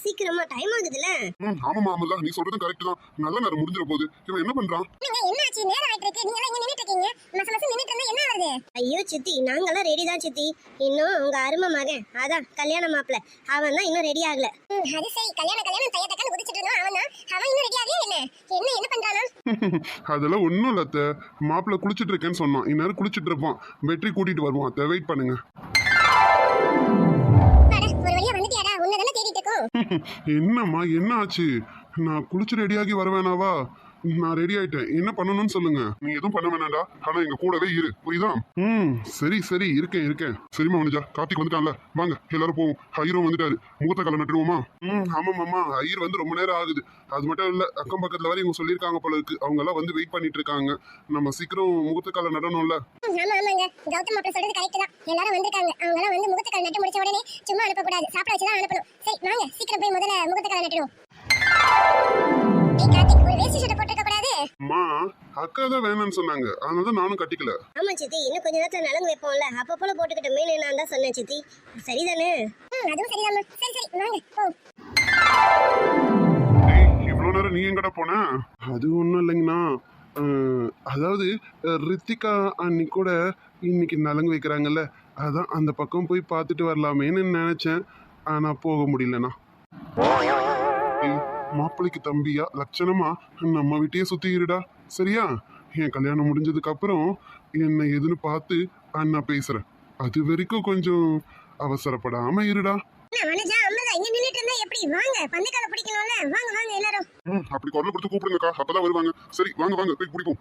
சீக்கிரமா டைம் ஆகுதுல. ஆமாமா அமுதா, நீ சொல்றது கரெக்ட் தான். நல்ல நேரம் முடிஞ்சிர போகுது. இவன் என்ன பண்றான்? என்ன ஆச்சு? நேரம் ஆயிட்டு இருக்கு. நீங்க எல்லாம் இங்க நின்னுட்டு இருக்கீங்க. மசமச நின்னுட்டு இருந்தா என்ன ஆகுது? ஐயோ சித்தி, நாங்கெல்லாம் ரெடி தான் சித்தி. இன்னும் உங்க அருமை மகன் அதான் கல்யாண மாப்பிள்ள அவன் தான் இன்னும் ரெடி ஆகல. அது சரி. கல்யாணம் தைய தக்கான்னு குதிச்சிட்டு இருந்தான் அவன் தான். அவன் இன்னும் ரெடி ஆகவே என்ன? என்ன பண்றானா? அதெல்லாம் ஒண்ணும் இல்ல அத்தை. மாப்பிள்ள குளிச்சிட்டு இருக்கேன்னு சொன்னான். இந்நேரம் குளிச்சிட்டு இருப்பான். வெற்றி கூட்டிட்டு வருவான் அத்தை. வெயிட் பண்ணுங்க. ஒரு வழியா வந்துட்டியாடா? உன்னதானே தேடிட்டு இருக்கோம். என்னம்மா என்ன ஆச்சு? நான் குளிச்சு ரெடியாகி வரவேனாவா? நான் ரெடி ஆயிட்டேன். என்ன பண்ணணும்னு சொல்லுங்க. நீ எதுவும் பண்ண வேணாண்டா. ஆனா எங்க கூடவே இரு, புரியுதா? சரி இருக்கேன். சரிம்மா மனுஜா, கார்த்திக் வந்துட்டான்ல, வாங்க எல்லாரும் போவோம். ஐயரும் வந்துட்டாரு. முகூர்த்த காலம் நட்டுருவோமா? ஆமாம்மா, ஐயர் வந்து ரொம்ப நேரம் ஆகுது. அது மட்டும் இல்ல, அக்கம் பக்கத்துல வரை இவங்க சொல்லியிருக்காங்க போல இருக்கு. அவங்க எல்லாம் வந்து வெயிட் பண்ணிட்டு இருக்காங்க. நம்ம சீக்கிரம் முகூர்த்த காலம் நடணும்ல. ஆமாங்க, கௌதம் மாப்பிள்ள சொல்றது கரெக்ட் தான். எல்லாரும் வந்திருக்காங்க. அவங்க எல்லாம் வந்து முகூர்த்த காலம் நட்டு முடிச்ச உடனே சும்மா அனுப்ப கூடாது. சாப்பிட வச்சு தான் அனுப்பணும். சரி வாங்க, சீக்கிரம் போய் முதல்ல முகூர்த்த காலம் நட்டுடுவோம். கார்த்திக், ஒரு வேஷ்டி ஷர்ட் போட்டுக்க கூடாது? அம்மா, அக்கா தான் வேணும்னு சொன்னாங்க. அதனால நானும் கட்டிக்கல. ஆமா சித்தி, இன்னும் கொஞ்ச நேரத்துல நலங்கு வைப்போம்ல, அப்ப போல போட்டுக்கிட்டோமே நான் தான் சொன்னேன் சித்தி. சரிதானே? அதுவும் சரிதாம்மா. சரி வாங்க போ. இவ்வளவு நேரம் நீ எங்கடா போன? அது ஒண்ணும் இல்லைங்கண்ணா. அதாவது ரித்திகா அன்னி கூட இன்னைக்கு நலங்கு வைக்கிறாங்கல்ல, அதான் அந்த பக்கம் போய் பார்த்துட்டு வரலாமேன்னு நினைச்சேன். ஆனா போக முடியலண்ணா. மாப்பிள்ளைக்கு தம்பியா லட்சணமா நம்ம வீட்டையே சுத்தி இருடா, சரியா? என் கல்யாணம் முடிஞ்சதுக்கு அப்புறம் என்ன எதுன்னு பார்த்து அண்ணா பேசுறேன். அது வரைக்கும் கொஞ்சம் அவசரப்படாம இருடா. மனுஜா, அம்மதா இங்க நின்னுட்டு இருந்தா எப்படி? வாங்க, பந்தக்கால பிடிக்கணும்ல. வாங்க எல்லாரும். அப்படி குரல் கொடுத்து கூப்பிடுங்கக்கா, அப்பதான் வருவாங்க. சரி வாங்க போய் பிடிப்போம்.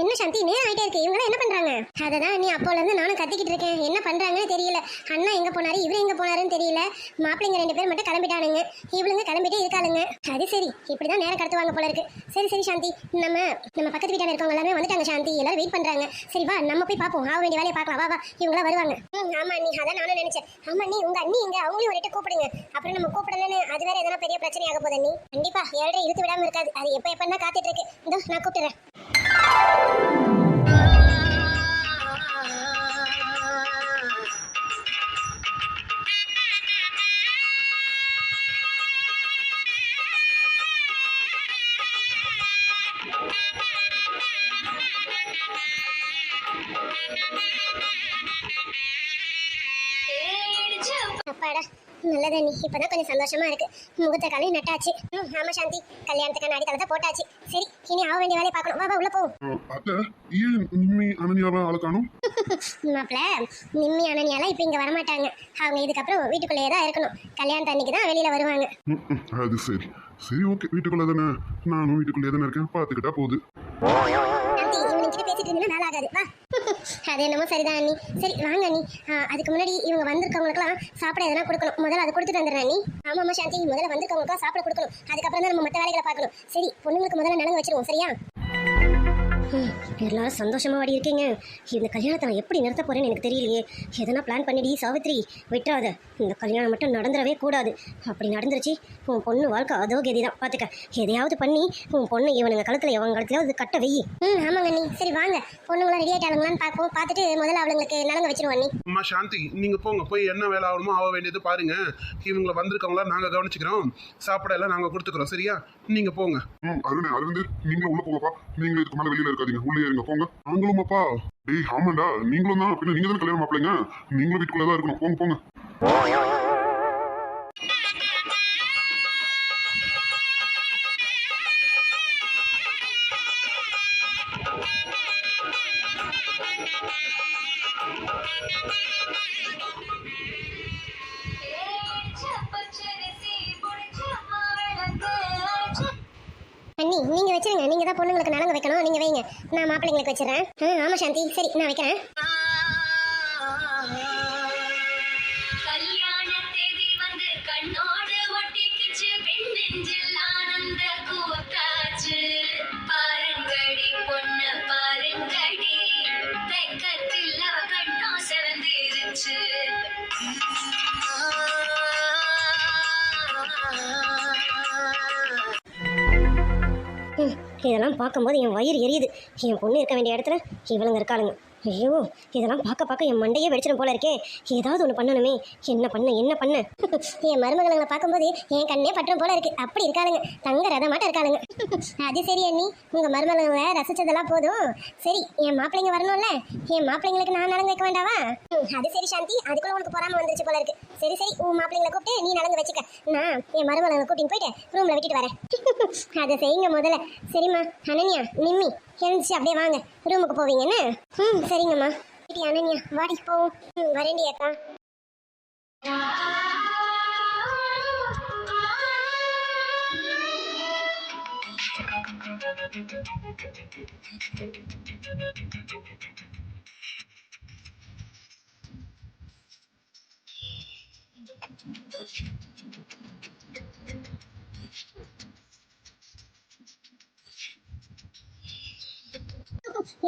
என்ன சாந்தி, நேரம் ஆயிட்டே இருக்கு. இவங்க என்ன பண்றாங்க? அததான் நீ அப்போல இருந்து நானும் கத்திக்கிட்டு இருக்கேன். என்ன பண்றாங்கன்னு தெரியல. அண்ணா எங்க போனாரு, இவரு எங்க போனாருன்னு தெரியல. மாப்பிள்ளைங்க 2 பேர் மட்டும் கிளம்பிட்டானுங்க. இவளுங்க கிளம்பிட்டே இருக்காளுங்க. அது சரி, இப்படிதான் நேரம் கடத்துவாங்க போல இருக்கு. சரி சாந்தி, நம்ம பக்கத்து வீட்டான இருக்கவங்க எல்லாமே வந்துட்டாங்க சாந்தி. எல்லாரும் வெயிட் பண்றாங்க. சரி வா, நம்ம போய் பாப்போம். ஆக வேண்டிய வேலையை பார்க்கலாம். வா இவங்களா வருவாங்க. ஆமா நீ, அதான் நானும் நினைச்சேன். ஆமா நீ, உங்க அண்ணி எங்க? அவங்களையும் ஒரு கூப்பிடுங்க. அப்புறம் நம்ம கூப்பிடலன்னு அது வேற எதனா பெரிய பிரச்சனை ஆக போதே. நீ கண்டிப்பா 7:30 இழுத்து விடாம இருக்காது. அது எப்ப காத்துட்டு இருக்கு. இதோ நான் கூப்பிட்டுறேன். அப்பாடா, நல்லதா நீ. இப்பதான் கொஞ்சம் சந்தோஷமா இருக்கு. முகூர்த்த காலையும் நட்டாச்சு. ஆமா சாந்தி, கல்யாணத்துக்கு அடித்தளத்தை போட்டாச்சு. சரி, இனி ஆக வேண்டிய வேலையை பார்க்கணும். வா உள்ள போ. நிம்மி அனன்யாவை அழகானும். மாப்பிள்ள, நிம்மி அனன்யாலாம் இப்ப இங்க வரமாட்டாங்க. அவங்க இதுக்கப்புறம் வீட்டுக்குள்ளேயே தான் இருக்கணும். கல்யாணத்து அன்னைக்கு தான் வெளியில வருவாங்க. அது சரி ஓகே. வீட்டுக்குள்ள தானே, நானும் வீட்டுக்குள்ளே தானே இருக்கேன். பாத்துக்கிட்டா போகுது. பேசிட்டு இருந்தா நல்லா ஆகாது. வா. அது என்னமோ சரிதான் அண்ணி. சரி வாங்க அண்ணி. அதுக்கு முன்னாடி இவங்க வந்திருக்கவங்களுக்குலாம் சாப்பிட எதனா கொடுக்கணும். முதல்ல அதை கொடுத்துட்டு வந்துடுறேன் அண்ணி. ஆமாம்மா சாந்தி, முதல்ல வந்திருக்கவங்களுக்குலாம் சாப்பிட கொடுக்கணும். அதுக்கப்புறம் தான் நம்ம மற்ற வேலைகளை பார்க்கணும். சரி, பொண்ணுங்களுக்கு முதல்ல நலங்கு வச்சிருவோம், சரியா? எல்லாரும் சந்தோஷமா வாடி இருக்கீங்க. இந்த கல்யாணத்தை நான் எப்படி நிறுத்த போறேன்னு எனக்கு தெரியலையே. எதனா பிளான் பண்ணிடி சாவித்ரி, விட்டுறாத. இந்த கல்யாணம் மட்டும் நடந்துடவே கூடாது. அப்படி நடந்துருச்சு உன் பொண்ணு வாழ்க்கை அதோ கதி தான். பார்த்துக்க, எதையாவது பண்ணி உன் பொண்ணு இவனுங்க கழுத்துல எவன் கழுத்துலாவது கட்ட வெயி. ஆமாங்க நீ. சரி வாங்க, பொண்ணுங்களாம் ரெடி ஆயிட்டாங்களான்னு பார்ப்போம். பார்த்துட்டு முதல்ல அவங்களுக்கு நலங்க வச்சிருவோம் நீ. அம்மா சாந்தி, நீங்க போங்க, போய் என்ன வேலை ஆகணுமோ ஆக வேண்டியது பாருங்க. இவங்களை வந்திருக்கவங்களா நாங்க கவனிச்சுக்கிறோம். சாப்பிட எல்லாம் நாங்க கொடுத்துக்கிறோம், சரியா? நீங்க போங்க. அரவிந்த், நீங்களும் உள்ள போங்கப்பா. நீங்க இதுக்கு மேல வெளியில இருக்காதீங்க, உள்ளே இருங்க. போங்க. நாங்களும் அப்பா. டேய் ஆமாண்டா, நீங்களும் தான். பின்ன நீங்க தானே கல்யாணம் மாப்பிள்ளைங்க. நீங்களும் வீட்டுக்குள்ளே தான் இருக்கணும். போங்க. அண்ணி நீங்க வச்சிருங்க, நீங்க தான் பொண்ணுங்களுக்கு நலங்கு வைக்கணும், நீங்க வைங்க, நான் மாப்பிள்ளைங்களுக்கு வச்சிடறேன். ஆமா சாந்தி, சரி நான் வைக்கிறேன். கல்யாண தேதி வந்து கண்ணோடு ஒட்டிக்கிச்சு, பெண் நெஞ்சில் ஆனந்த கூத்தாச்சு. பாருங்கடி பொண்ணு பாருங்கடி, வெக்கத்தில் அவ கண்ணோ சிவந்திருச்சு. இதெல்லாம் பார்க்கும்போது என் வயிறு எரியுது. என் பொண்ணு இருக்க வேண்டிய இடத்துல இவளுங்க இருக்காளுங்க. ஐயோ, இதெல்லாம் பார்க்க என் மண்டையே வெடிச்சிடும் போல இருக்கே. ஏதாவது ஒன்று பண்ணணுமே. என்ன பண்ண என் மருமகளை பார்க்கும்போது என் கண்ணே பற்றும் போல இருக்கு. அப்படி இருக்காளுங்க, தங்க ரத மாட்ட இருக்காளுங்க. அது சரி அண்ணி, உங்க மருமகளை ரசிச்சதெல்லாம் போதும். சரி, என் மாப்பிள்ளைங்க வரணும்ல, என் மாப்பிள்ளைங்களுக்கு நான் நலங்கு வைக்க வேண்டாவா? அது சரி சாந்தி, அதுக்குள்ள உனக்கு பொறாம வந்துருச்சு போல இருக்கு. சரி சரி, உன் மாப்பிள்ளைங்களை கூப்பிட்டு நீ நலங்கு வச்சுக்க, நான் என் மருமகளை கூட்டின்னு போயிட்டு ரூம்ல விட்டுட்டு வரேன். அதை செய்யுங்க முதல்ல. சரிம்மா அனன்யா, நிம்மி எழுந்துச்சு அப்படியே வாங்க, ரூமுக்கு போவீங்கன்னு. சரிங்கம்மா. அனன்யா வாடி போவோம். வரேண்டி அக்கா.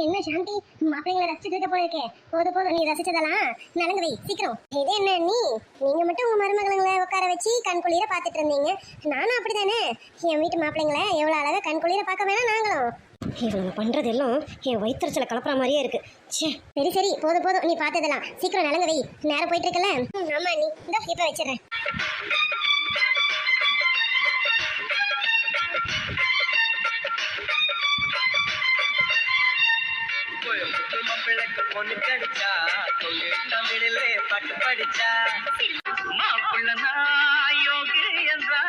என்ன சாந்தி, மாப்பிள்ளைங்களை ரசிச்சுட்டு இருக்க போல இருக்கே. போதும் நீ ரசிச்சதெல்லாம் நலங்கு வை சீக்கிரம். இது என்ன நீங்க மட்டும் உங்க மருமகளை உட்கார வச்சு கண் குளிர பாத்துட்டு இருந்தீங்க, நானும் அப்படித்தானே. என் வீட்டு மாப்பிள்ளைங்களை எவ்வளவு அழகா கண் குளிர பார்க்க வேணா நாங்களும். இவங்க பண்றதெல்லாம் என் வயிற்றுச்சல கலப்புற மாதிரியே இருக்கு. சரி போதும் நீ பார்த்ததெல்லாம் சீக்கிரம் நலங்கு வை, நேரம் போயிட்டு இருக்கல. ஆமா நீ இந்த இப்ப வச்சிடறேன். மாப்பிள்ளைக்கு பொண்ணு கிடைச்சா தொழில் தமிழிலே பாட்டு படிச்சா மாப்பிள்ள யோகி என்றா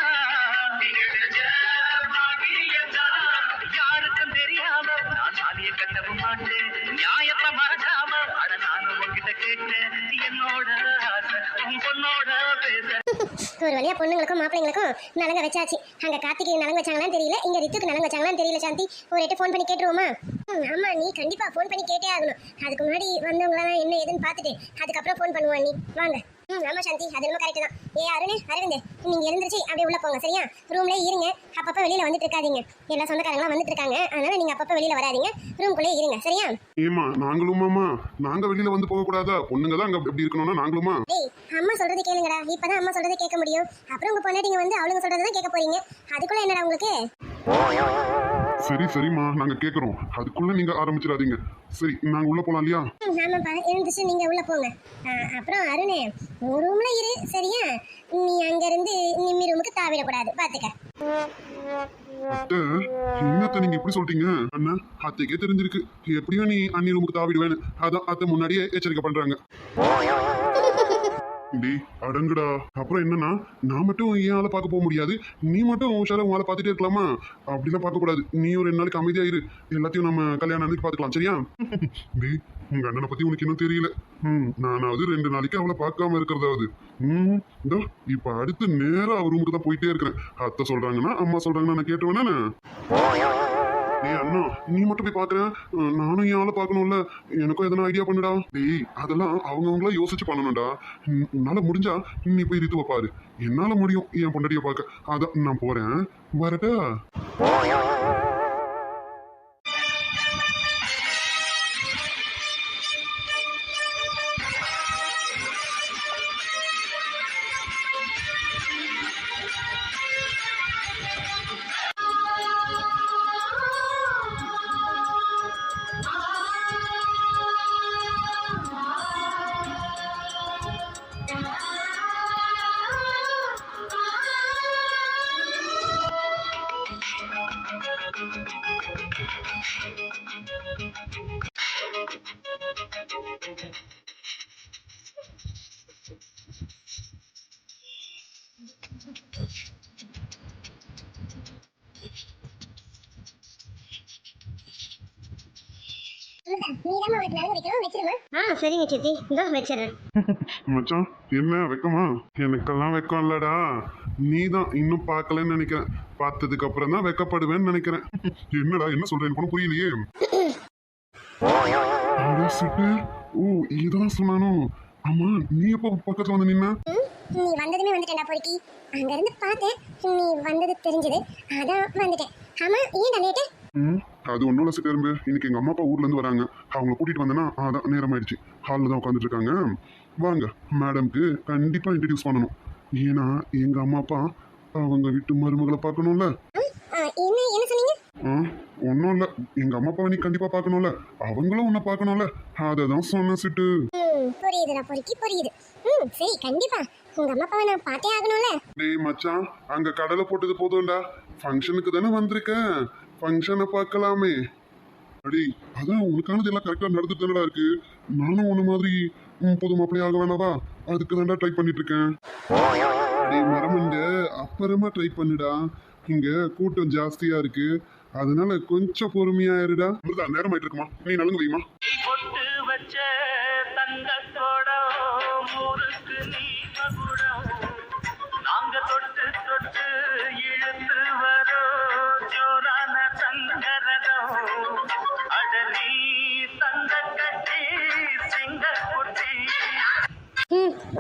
யாருக்கும் தெரியாம நான் சாதிய கட்டவும் மாட்டேன், நியாயத்தை மறக்காம அட நானும் உங்ககிட்ட கேட்டேன், என்னோட ஆசை உன் பொண்ணோட பேச. ஒரு வழியா பொண்ணுங்களுக்கும் மாப்பிள்ளைங்களுக்கும் நலங்க வச்சாச்சு. அங்க கார்த்திகை நலங்கு வச்சாங்களான்னு தெரியல, இங்க ரித்துக்கு நலங்கு வச்சாங்களான்னு தெரியல. சாந்தி ஒரு எட்டு ஃபோன் பண்ணி கேட்டுருவோமா? ஆமா நீ கண்டிப்பா ஃபோன் பண்ணி கேட்டே ஆகணும். அதுக்கு முன்னாடி வந்தவங்களாம் என்ன ஏதுன்னு பார்த்துட்டு அதுக்கப்புறம் ஃபோன் பண்ணுவான். நீ வாங்க. ஆமா சாந்தி, அது ரொம்ப கரெக்ட் தான். அரவிந்த் நீங்க எழுந்திருச்சு அப்படியே உள்ள போங்க, சரியா? ரூம்ல இருங்க, அப்பப்ப வெளியில வந்துட்டு இருக்காதீங்க. எல்லா சொந்தக்காரங்களாம் வந்துட்டு இருக்காங்க, அதனால நீங்க அப்பப்ப வெளியில வராதீங்க, ரூம்குள்ளே இருங்க, சரியா? ஏமா நாங்களுமாமா, நாங்க வெளியில வந்து போக கூடாதா? பொண்ணுங்க தான் அங்க எப்படி இருக்கணும்னா நாங்களுமா? டேய் அம்மா சொல்றதை கேளுங்கடா, இப்பதான் அம்மா சொல்றதை கேட்க முடியும். அப்புறம் உங்க பொண்டாட்டிங்க வந்து அவளுங்க சொல்றதை கேட்க போறீங்க, அதுக்குள்ள என்னடா உங்களுக்கு? சரிம்மா, நாங்க கேக்குறோம், அதுக்குள்ள நீங்க ஆரம்பிச்சிடாதீங்க. சரி, நாங்க உள்ள போலாம் இல்லையா? ஆமாப்பா, எழுந்துச்சு நீங்க உள்ள போங்க. அப்புறம் அருணே, உன் ரூம்ல இரு, சரியா? நீ அங்க இருந்து நிம்மி ரூமுக்கு தாவிடக்கூடாது, பாத்துக்க. அத்தை, என்னத்த நீங்க இப்படி சொல்லிட்டீங்க? அண்ணா அத்தைக்கே தெரிஞ்சிருக்கு எப்படியும் நீ அண்ணி ரூமுக்கு தாவிடுவேன்னு. அதான் அத்தை முன்னாடியே எச்சரிக்கை பண்றாங்க. டேய் அடங்குடா. அப்புறம் என்னன்னா, நான் மட்டும் என் ஆளை பார்க்க போக முடியாது, நீ மட்டும் உஷாரா உன் ஆளை பார்த்துட்டே இருக்கலாமா? அப்படிலாம் பார்க்க கூடாது. நீ ஒரு 2 நாளைக்கு அமைதியா இரு, எல்லாத்தையும் நம்ம கல்யாணம் அன்னைக்கு பார்த்துக்கலாம், சரியா? டேய் உங்க அண்ணனை பத்தி உனக்கு இன்னும் தெரியல. நானாவது 2 நாளைக்கு அவளை பார்க்காம இருக்கிறதாவது. இதோ இப்ப அடுத்து நேரா அவர் ரூமுக்கு தான் போயிட்டே இருக்கிறேன். அத்தை சொல்றாங்கன்னா அம்மா சொல்றாங்கன்னா நான் கேட்டுவேனா? டேய் அண்ணா, நீ மட்டும் போய் பாக்குறேன், நானும் என் ஆளை பார்க்கணும்ல, எனக்கும் எதனா ஐடியா பண்ணுடா. டேய் அதெல்லாம் அவங்கவுங்களா யோசிச்சு பண்ணணும்டா. உன்னால முடிஞ்சா நீ போய் ரித்துவ பாரு, என்னால முடியும் என் பொண்டாட்டிய பார்க்க. அதான் நான் போறேன், வரட்டா? நீதாம்மா அவளுக்கு நலங்கு வைக்கணும், வச்சிருமா. சரிங்க சித்தி, இதோ வச்சிடறேன். மச்சான் என்ன வெக்கமா? எனக்கெல்லாம் வெக்கம் இல்லடா. நீ தான் இன்னும் பார்க்கலன்னு நினைக்கிறேன். பார்த்ததுக்கு அப்புறம் தான் வெக்கப்படுவேன்னு நினைக்கிறேன். என்னடா என்ன சொல்றேன் எனக்கு புரியலையே. அட சிட்டு, ஓ இதான் சொன்னானோ. ஆமா நீ எப்போ பக்கத்துல வந்து நின்ன? நீ வந்ததுமே வந்துட்டேன்டா பொறுக்கி. அங்க இருந்து பார்த்தேன், நீ வந்தது தெரிஞ்சது, அதான் வந்துட்டேன். ஆமா ஏன்டா லேட்டு? அது ஒன்றும் இல்லை சிட்டரும்பு. இன்னைக்கு எங்கள் அம்மா அப்பா ஊர்ல இருந்து வராங்க. அவங்கள கூட்டிட்டு வந்தேன்னா அதான் நேரம் ஆயிடுச்சு. ஹாலில் தான் உட்காந்துட்டு இருக்காங்க. வாங்க மேடம்க்கு கண்டிப்பாக இன்ட்ரடியூஸ் பண்ணணும். ஏன்னா எங்கள் அம்மா அப்பா அவங்க வீட்டு மருமகளை பார்க்கணும்ல. என்ன என்ன சொன்னீங்க? ஒன்றும் இல்லை, எங்கள் அம்மா அப்பாவை நீ கண்டிப்பாக பார்க்கணும்ல, அவங்களும் உன்னை பார்க்கணும்ல, அதை தான் சொன்னேன் சிட்டு. புரியுதுடா பொறுக்கி, புரியுது. சரி கண்டிப்பா உங்க அம்மா அப்பாவை நான் பார்த்தே ஆகணும்ல. டேய் மச்சான், அங்கே கடலை போட்டது போதும்டா. ஃபங்க்ஷனுக்கு தானே வந்திருக்கேன், ஃபங்க்ஷனை பார்க்கலாமே. அடி அதான் உனக்கானது எல்லாம் கரெக்டாக நடந்துட்டு தானடா இருக்கு. நானும் உன்ன மாதிரி புது மாப்பிள்ளை ஆக வேணாவா? அதுக்கு தான்டா ட்ரை பண்ணிட்டு இருக்கேன். டேய் மரமண்ட, அப்புறமா ட்ரை பண்ணுடா. இங்க கூட்டம் ஜாஸ்தியா இருக்கு, அதனால கொஞ்சம் பொறுமையா இருடா. நேரம் ஆயிட்டு இருக்குமா, நீ நலங்கு வைமா. பொட்டு வச்ச தங்கத்தோடம் ஊருக்கு நீ மகுடம். நாங்க தொட்டு தொட்டு இழுத்து வரோம் ஜோரான தங்கரதம். அடலி தங்க கட்டி சிங்க குட்டி.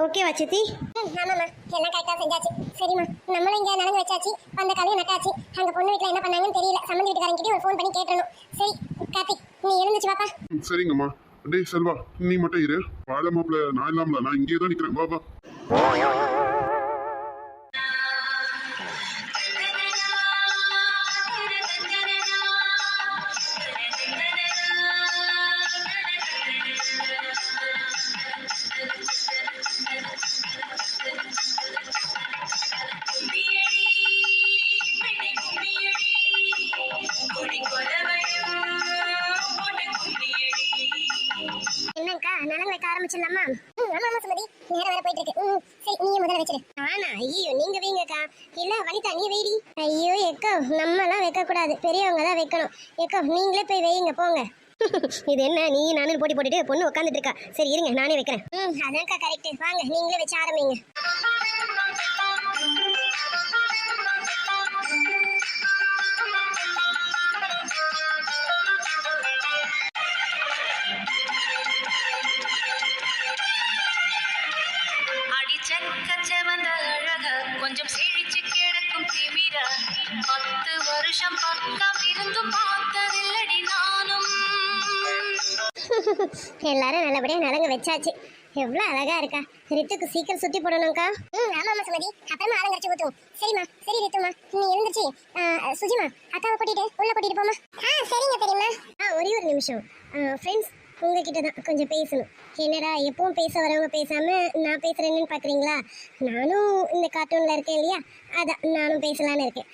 ஓகேவா சித்தி? ஆமாம்மா எல்லாம் கரெக்டாக செஞ்சாச்சு. சரிம்மா நம்மளும் இங்கே நலங்கு வச்சாச்சு, அந்த கலையும் நட்டாச்சு. அங்கே பொண்ணு வீட்டில் என்ன பண்ணாங்கன்னு தெரியல. சம்மந்தி வீட்டுக்காரங்கிட்டே ஒரு ஃபோன் பண்ணி கேட்டணும். சரி கார்த்திக் நீ எழுந்துச்சு வாப்பா. சரிங்கம்மா. டேய் செல்வா, நீ மட்டும் இரு. வாழ மாப்பிள்ள நான் இல்லாமல, நான் இங்கே தான் நிக்கிறேன். வா வா. என்னங்கக்கா நலங்கு வைக்க ஆரம்பிச்சிடலாமா? ஆமாம்மா சுமதி, நேரம் வேற போயிட்டு இருக்கு. சரி நீ முதல்ல வச்சிரு. ஆனா ஐயோ நீங்க வைங்கக்கா. இல்ல வனிதா நீ வைடி. ஐயோ எக்கோ நம்மலாம் வைக்க கூடாது, பெரியவங்க தான் வைக்கணும். எக்கோ நீங்களே போய் வைங்க போங்க. இது என்ன நீ நானும் போட்டி போட்டுட்டு பொண்ணு உட்காந்துட்டு இருக்கா. சரி இருங்க நானே வைக்கிறேன். அதான்க்கா கரெக்ட். வாங்க நீங்களே வச்சு ஆரம்பிங்க. அடிச்சக்கச்சவந்த அழக கொஞ்சம் செழிச்சு கிடக்கும் திமிரா. 10 வருஷம் பக்கம் இருந்து பார்த்ததில்லடி நானும். எல்லாரும் நல்லபடியா நலங்கு வச்சாச்சு. எவ்வளவு அழகா இருக்கா. ரித்துக்கு சீக்கிரம் சுத்தி போடணும்க்கா. ஆமாம்மா சுமதி, அப்புறமா அலங்கரிச்சு ஊத்துவோம். சரிம்மா சரி ரித்துமா நீ எழுந்துச்சு. சுஜிமா அக்காவை கூட்டிட்டு உள்ள கூட்டிட்டு போமா. சரிங்க தெரியுமா. ஒரே ஒரு நிமிஷம் ஃப்ரெண்ட்ஸ், உங்ககிட்ட தான் கொஞ்சம் பேசணும். என்னடா எப்பவும் பேச வரவங்க பேசாம நான் பேசுறேன்னு பாக்குறீங்களா? நானும் இந்த கார்ட்டூன்ல இருக்கேன் இல்லையா, அதான் நானும் பேசலான்னு இருக்கேன்.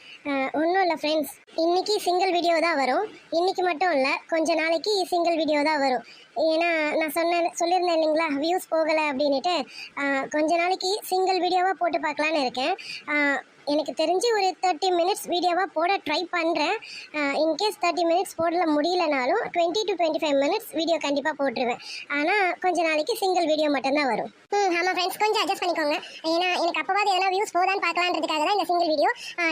ஒன்றும் இல்லை ஃப்ரெண்ட்ஸ், இன்னைக்கு சிங்கிள் வீடியோ தான் வரும். இன்னைக்கு மட்டும் இல்லை, கொஞ்ச நாளைக்கு சிங்கிள் வீடியோ தான் வரும். ஏன்னா நான் சொல்லியிருந்தேன் இல்லைங்களா, வியூஸ் போகலை அப்படின்ட்டு. கொஞ்ச நாளைக்கு சிங்கிள் வீடியோவாக போட்டு பார்க்கலான்னு இருக்கேன். எனக்கு தெரிஞ்சு ஒரு 30 மினிட்ஸ் வீடியோவாக போட ட்ரை பண்ணுறேன். இன்கேஸ் 30 மினிட்ஸ் போடல முடியலனாலும் 20 to 25 மினிட்ஸ் வீடியோ கண்டிப்பாக போட்டுருவேன். ஆனால் கொஞ்ச நாளைக்கு சிங்கிள் வீடியோ மட்டும்தான் வரும். ஆமாம் ஃப்ரெண்ட்ஸ் கொஞ்சம் அட்ஜஸ்ட் பண்ணிக்கோங்க. ஏன்னா எனக்கு அப்போவாது எதனா வியூஸ் போதான்னு பார்க்கலான்றதுக்காக தான் இந்த சிங்கிள் வீடியோ.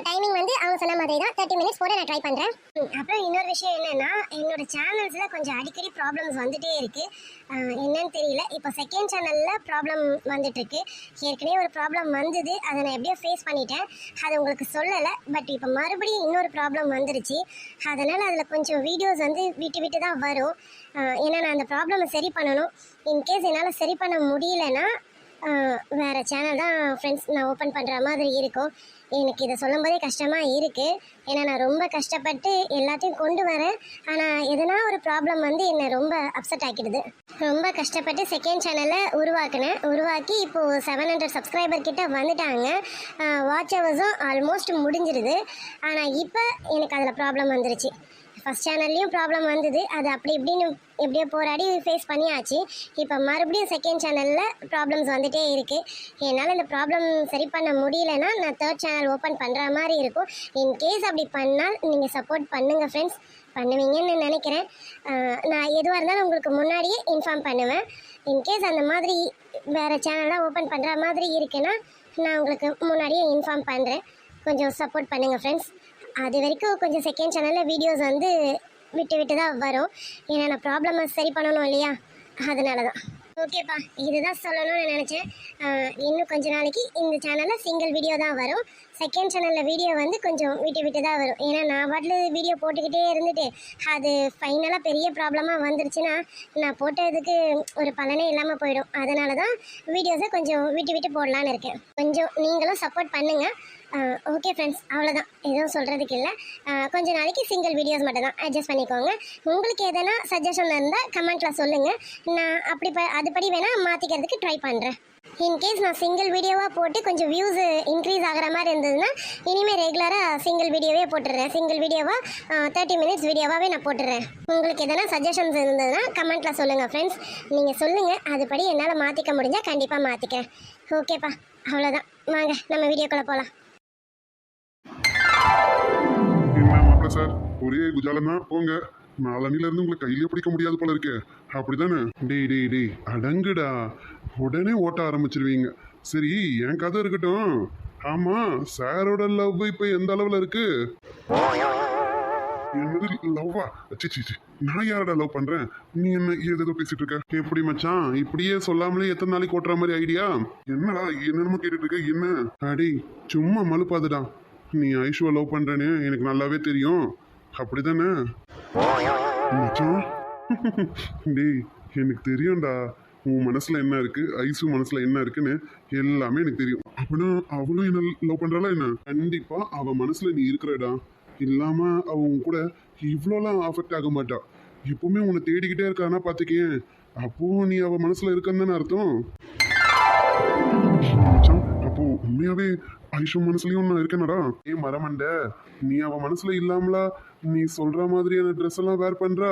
டைமிங் வந்து அவங்க சொன்ன மாதிரி தான் 30 மினிட்ஸ் போட நான் ட்ரை பண்ணுறேன். அப்புறம் இன்னொரு விஷயம் என்னென்னா, என்னோட சேனல்ஸில் கொஞ்சம் அடிக்கடி ப்ராப்ளம்ஸ் வந்துகிட்டே இருக்குது. என்னன்னு தெரியல. இப்போ செகண்ட் சேனலில் ப்ராப்ளம் வந்துட்டுருக்கு. ஏற்கனவே ஒரு ப்ராப்ளம் வந்தது, அதை நான் எப்படியோ ஃபேஸ் பண்ணிட்டேன். அது உங்களுக்கு சொல்லலை. பட் இப்போ மறுபடியும் இன்னொரு ப்ராப்ளம் வந்துருச்சு. அதனால் அதில் கொஞ்சம் வீடியோஸ் வந்து விட்டு தான் வரும். ஏன்னா நான் அந்த ப்ராப்ளமை சரி பண்ணணும். இன்கேஸ் என்னால் சரி பண்ண முடியலன்னா வேறு சேனல் தான் ஃப்ரெண்ட்ஸ் நான் ஓப்பன் பண்ணுற மாதிரி இருக்கும். எனக்கு இதை சொல்லும்போதே கஷ்டமாக இருக்குது. ஏன்னா நான் ரொம்ப கஷ்டப்பட்டு எல்லாத்தையும் கொண்டு வரேன். ஆனால் எதனா ஒரு ப்ராப்ளம் வந்து என்னை ரொம்ப அப்செட் ஆக்கிடுது. ரொம்ப கஷ்டப்பட்டு செகண்ட் சேனலை உருவாக்கி இப்போது 700 சப்ஸ்கிரைபர் கிட்ட வந்துட்டாங்க. வாட்ச் ஹவர்ஸும் ஆல்மோஸ்ட் முடிஞ்சிருது. ஆனால் இப்போ எனக்கு அதில் ப்ராப்ளம் வந்துருச்சு. ஃபர்ஸ்ட் சேனல்லையும் ப்ராப்ளம் வந்தது, அது அப்படி இப்படின்னு எப்படியோ போராடி ஃபேஸ் பண்ணியாச்சு. இப்போ மறுபடியும் செகண்ட் சேனலில் ப்ராப்ளம்ஸ் வந்துட்டே இருக்குது. என்னால் இந்த ப்ராப்ளம் சரி பண்ண முடியலன்னா நான் தேர்ட் சேனல் ஓப்பன் பண்ணுற மாதிரி இருக்கும். இன்கேஸ் அப்படி பண்ணால் நீங்கள் சப்போர்ட் பண்ணுங்கள் ஃப்ரெண்ட்ஸ், பண்ணுவீங்கன்னு நினைக்கிறேன். நான் எதுவாக இருந்தாலும் உங்களுக்கு முன்னாடியே இன்ஃபார்ம் பண்ணுவேன். இன்கேஸ் அந்த மாதிரி வேறு சேனலாக ஓப்பன் பண்ணுற மாதிரி இருக்குன்னா நான் உங்களுக்கு முன்னாடியே இன்ஃபார்ம் பண்ணுறேன். கொஞ்சம் சப்போர்ட் பண்ணுங்கள் ஃப்ரெண்ட்ஸ். அது வரைக்கும் கொஞ்சம் செகண்ட் சேனலில் வீடியோஸ் வந்து விட்டு விட்டு தான் வரும். ஏன்னா நான் ப்ராப்ளமை சரி பண்ணணும் இல்லையா, அதனால தான். ஓகேப்பா, இதுதான் சொல்லணும்னு நினச்சேன். இன்னும் கொஞ்ச நாளைக்கு இந்த சேனலில் சிங்கிள் வீடியோ தான் வரும். செகண்ட் சேனலில் வீடியோ வந்து கொஞ்சம் விட்டு விட்டு தான் வரும். ஏன்னா நான் பாட்டில் வீடியோ போட்டுக்கிட்டே இருந்துட்டு அது ஃபைனலாக பெரிய ப்ராப்ளமாக வந்துருச்சுன்னா நான் போட்டதுக்கு ஒரு பலனே இல்லாமல் போயிடும். அதனால தான் வீடியோஸை கொஞ்சம் விட்டு விட்டு போடலான்னு இருக்கேன். கொஞ்சம் நீங்களும் சப்போர்ட் பண்ணுங்கள். ஓகே ஃப்ரெண்ட்ஸ், அவ்வளோதான், எதுவும் சொல்கிறதுக்கு இல்லை. கொஞ்ச நாளைக்கு சிங்கிள் வீடியோஸ் மட்டும் தான், அட்ஜஸ்ட் பண்ணிக்கோங்க. உங்களுக்கு எதனா சஜஷன் இருந்தால் கமெண்ட்டில் சொல்லுங்கள். நான் அதுபடி வேணால் மாற்றிக்கிறதுக்கு ட்ரை பண்ணுறேன். இன்கேஸ் நான் சிங்கிள் வீடியோவாக போட்டு கொஞ்சம் வியூஸ் இன்க்ரீஸ் ஆகிற மாதிரி இருந்ததுன்னா இனிமேல் ரெகுலராக சிங்கிள் வீடியோவே போட்டுடுறேன். சிங்கிள் வீடியோவாக 30 மினிட்ஸ் வீடியோவாகவே நான் போட்டுடுறேன். உங்களுக்கு எதனா சஜஷன்ஸ் இருந்ததுன்னா கமெண்ட்டில் சொல்லுங்கள் ஃப்ரெண்ட்ஸ். நீங்கள் சொல்லுங்கள், அதுபடி என்னால் மாற்றிக்க முடிஞ்சால் கண்டிப்பாக மாற்றிக்கிறேன். ஓகேப்பா, அவ்வளோதான், வாங்க நம்ம வீடியோக்குள்ளே போகலாம். என்ன மாப்பிள்ள சார், ஒரே குஜாலம் தான் போங்க. நாளனில இருந்து உங்களை கையிலே பிடிக்க முடியாது போல இருக்கே, அப்படிதானே? டேய் அடங்குடா, உடனே ஓட்ட ஆரம்பிச்சிருவீங்க. சரி, என் கதை இருக்கட்டும். ஆமா, சாரோட லவ் இப்ப எந்த அளவுல இருக்கு? என்னது லவ்வா? சி நான் யாரடா லவ் பண்றேன்? நீ என்ன ஏதோ பேசிட்டு இருக்க? எப்படி மச்சான், இப்படியே சொல்லாமலே எத்தனை நாளைக்கு ஓட்டுற மாதிரி ஐடியா? என்னடா என்னென்னமோ கேட்டுட்டு இருக்க? என்ன அடி, சும்மா மலுப்பாதுடா. நீ ஐஷுவை லவ் பண்றேன்னு எனக்கு நல்லாவே தெரியும், அப்படிதானே மச்சான்? டேய், எனக்கு தெரியும்டா உன் மனசுல என்ன இருக்கு, ஐசு மனசுல என்ன இருக்குன்னு எல்லாமே எனக்கு தெரியும். அப்படின்னா அவளும் என்ன லவ் பண்றாளா என்ன? கண்டிப்பா அவ மனசுல நீ இருக்கிறடா. இல்லாம அவன் கூட இவ்வளோலாம் அஃபெக்ட் ஆக மாட்டா. எப்பவுமே உன்னை தேடிக்கிட்டே இருக்கானா பாத்துக்கேன். அப்போ நீ அவ மனசுல இருக்கன்னு அர்த்தம். மச்சான், அப்போ உண்மையாவே ஐஷு மனசுலயும் நான் இருக்கேனடா. ஏ மரமண்ட, நீ அவ மனசுல இல்லாமலா நீ சொல்ற மாதிரியான ட்ரெஸ் எல்லாம் வேர் பண்றா?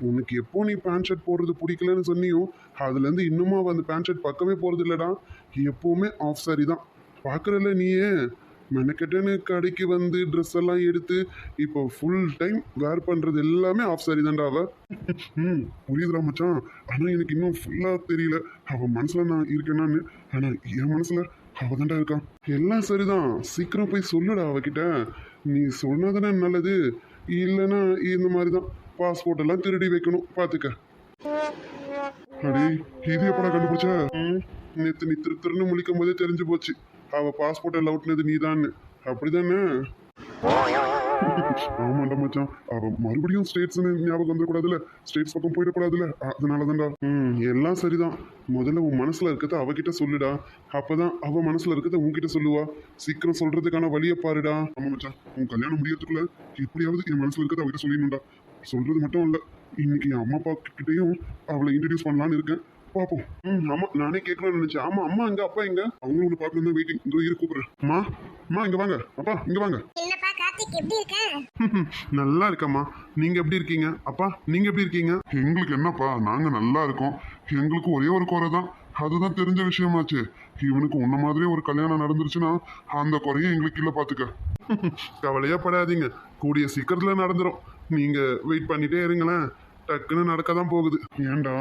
உனக்கு எப்போ நீ பேண்ட் ஷர்ட் போடுறது பிடிக்கலன்னு சொன்னியோ அதுல இருந்து இன்னுமா அவ அந்த பேண்ட் ஷர்ட் பக்கமே போறது இல்லடா. எப்பவுமே ஆஃப் சாரி தான் பாக்குறல. நீயே மெனக்கெட்டன்னு கடைக்கு வந்து ட்ரெஸ் எல்லாம் எடுத்து இப்போ ஃபுல் டைம் வேர் பண்றது எல்லாமே ஆஃப் சாரி தான்டா அவ. புரியுதுடா மச்சான். ஆனா எனக்கு இன்னும் ஃபுல்லா தெரியல அவ மனசுல நான் இருக்கேனான்னு. ஆனா என் மனசுல அவதான்டா இருக்கான். எல்லாம் சரிதான், சீக்கிரம் போய் சொல்லுடா அவகிட்ட. நீ சொன்னதானே நல்லது, இல்லைன்னா இந்த மாதிரிதான் பாஸ்போர்ட் எல்லாம் திருடி வைக்கணும் பாத்துக்க. அடே, இது எப்படா கண்டுபிடிச்ச? நேத்து நீ திருன்னு முழிக்கும் போதே தெரிஞ்சு போச்சு அவ பாஸ்போர்ட்டை லவுட்னது நீதான்னு, அப்படிதானே? ஆமாண்டா மச்சான், அவ மறுபடியும் ஸ்டேட்ஸ்னு ஞாபகம் வந்துடக்கூடாதுல, ஸ்டேட்ஸ் பக்கம் போயிடக்கூடாதுல, அதனாலதான்டா. எல்லாம் சரிதான். முதல்ல உன் மனசுல இருக்கிறத அவகிட்ட சொல்லுடா. அப்பதான் அவ மனசுல இருக்கிறத உன்கிட்ட சொல்லுவா. சீக்கிரம் சொல்றதுக்கான வழியை பாருடா. ஆமா மச்சான், உன் கல்யாணம் முடியறதுக்குள்ள எப்படியாவது என் மனசுல இருக்கிறத அவகிட்ட சொல்லிடணும்டா. சொல்றது மட்டும் இல்ல, இன்னைக்கு என் அம்மா அப்பா கிட்டையும் அவளை இன்ட்ரடியூஸ் பண்ணலான்னு இருக்கேன். பாப்போம். ஆமா, நானே கேட்கலாம்னு நினைச்சேன். ஆமா, அம்மா எங்க, அப்பா எங்க? அவங்களும் ஒன்று பார்க்கணும் தான் வெயிட்டிங். இதோ இரு, கூப்பிடுறேன். அம்மா இங்க வாங்க. அப்பா இங்க வாங்க. என்னப்பா கார்த்திக், எப்படி இருக்க? நல்லா இருக்கம்மா, நீங்க எப்படி இருக்கீங்க? அப்பா நீங்க எப்படி இருக்கீங்க? எங்களுக்கு என்னப்பா, நாங்க நல்லா இருக்கோம். எங்களுக்கு ஒரே ஒரு குறை தான், அதுதான் தெரிஞ்ச விஷயமாச்சு. இவனுக்கு உன்ன மாதிரி ஒரு கல்யாணம் நடந்துருச்சுன்னா அந்த குறையும் எங்களுக்கு இல்ல பாத்துக்க. கவலையா படாதீங்க, கூடிய சீக்கிரத்துல நடந்துரும். நீங்க வெயிட் பண்ணிட்டே இருங்களேன், டக்குன்னு நடக்கதான் போகுது. ஏண்டா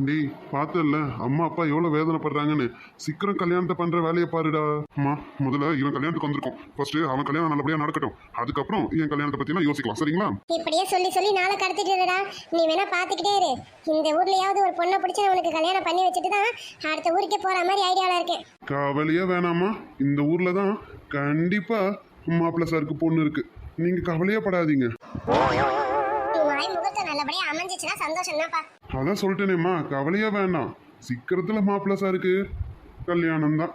டேய், பார்த்தல அம்மா அப்பா எவ்வளவு வேதனைப்படுறாங்கன்னு. சீக்கிரம் கல்யாணத்தை பண்ற வேலையை பாருடா. அம்மா, முதல்ல இவன் கல்யாணத்துக்கு வந்திருக்கோம், ஃபர்ஸ்ட் அவன் கல்யாணம் நல்லபடியா நடக்கட்டும், அதுக்கப்புறம் என் கல்யாணத்தை பத்தி யோசிக்கலாம், சரிங்களா? இப்படியே சொல்லி நாளை கடத்திட்டுடா. நீ வேணா பாத்துக்கிட்டே இரு. இந்த ஊர்லயாவது ஒரு பொண்ணை பிடிச்சி அவனுக்கு கல்யாணம் பண்ணி வச்சுட்டு தான் அடுத்த ஊருக்கே போற மாதிரி ஐடியால இருக்கேன். கவலையே வேணாமா, இந்த ஊர்ல தான் கண்டிப்பா மாப்பிள்ள சாருக்கு பொண்ணு இருக்கு, நீங்க கவலையே படாதீங்க. முகூர்த்தம் நல்லபடியா அமைஞ்சிச்சுன்னா சந்தோஷம் தான்ப்பா. அதான் சொல்லிட்டேனேம்மா, கவலையா வேண்டாம். சீக்கிரத்துல மாப்பிள்ள சாருக்கு கல்யாணம் தான்.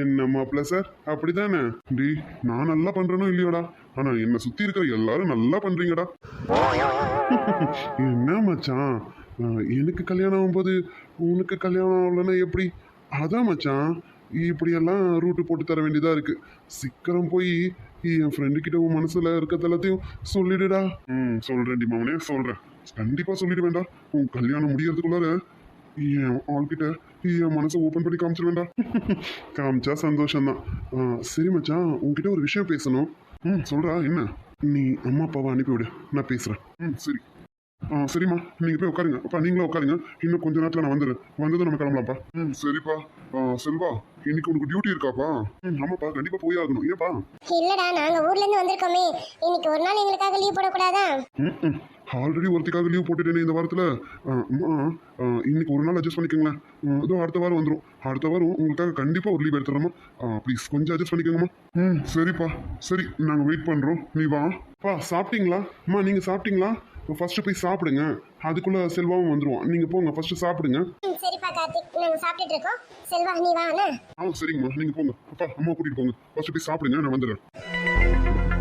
என்ன மாப்பிள்ள சார், அப்படிதானே? டி, நான் நல்லா பண்றேனோ இல்லையோடா, ஆனா என்ன சுத்தி இருக்கிற எல்லாரும் நல்லா பண்றீங்கடா. என்ன மச்சான், எனக்கு கல்யாணம் ஆகும்போது உனக்கு கல்யாணம் ஆகலன்னா எப்படி? அதான் மச்சான், இப்படியெல்லாம் ரூட்டு போட்டு தர வேண்டியதா இருக்கு. சீக்கிரம் போய் என் ஃப்ரெண்டு கிட்ட உன் மனசுல இருக்கிறது எல்லாத்தையும் சொல்லிடுடா. சொல்றேன்டி மாமனே, சொல்றேன். கண்டிப்பா சொல்லிடுவேண்டா. உன் கல்யாணம் முடியறதுக்குள்ளார என் ஆள்கிட்ட என் மனசை ஓப்பன் பண்ணி காமிச்சிருவேண்டா. காமிச்சா சந்தோஷம்தான். சரி மச்சான், உன்கிட்ட ஒரு விஷயம் பேசணும். சொல்றா, என்ன? நீ அம்மா அப்பாவை அனுப்பிவிடு, நான் பேசுறேன். சரி. சரிம்மா, நீங்க போய் உட்காருங்க. அப்பா நீங்களும் உட்காருங்க. இன்னும் கொஞ்ச நேரத்துல நான் வந்துடுறேன். வந்ததும் நம்ம கிளம்பலாம்ப்பா. சரிப்பா. செல்வா, இன்னைக்கு உனக்கு டியூட்டி இருக்காப்பா? ஆமாப்பா, கண்டிப்பா போய் ஆகணும். ஏப்பா? இல்லடா, நாங்க ஊர்ல இருந்து வந்திருக்கோமே, இன்னைக்கு ஒரு நாள் எங்களுக்காக லீவ் போடக்கூடாதா? ஆல்ரெடி ஒருத்திக்காக லீவ் போட்டுட்டேனே இந்த வாரத்துல. அம்மா, இன்னைக்கு ஒரு நாள் அட்ஜஸ்ட் பண்ணிக்கோங்களேன். அதோ அடுத்த வாரம் வந்துடும். அடுத்த வாரம் உங்களுக்காக கண்டிப்பா ஒரு லீவ் எடுத்துறோமா? ப்ளீஸ் கொஞ்சம் அட்ஜஸ்ட் பண்ணிக்கோங்கம்மா. சரிப்பா. சரி, நாங்க வெயிட் பண்றோம். நீ வா. பா, சாப்பிட்டீங்களா? அம்மா, நீங்க சாப்பிட்டீங்களா? ஃபர்ஸ்ட் போய் சாப்பிடுங்க. அதுக்குள்ள செல்வாவும் வந்துருவான். நீங்க போங்க, ஃபர்ஸ்ட் சாப்பிடுங்க. சரிப்பா கார்த்திக், நாங்க சாப்பிட்டுட்டு இருக்கோம். செல்வா, நீ வா. சரிங்கம்மா, நீங்க போங்க. அப்பா, அம்மா கூட்டிட்டு போங்க. ஃபர்ஸ்ட் போய் சாப்பிடுங்க, நான் வந்துடுறேன்.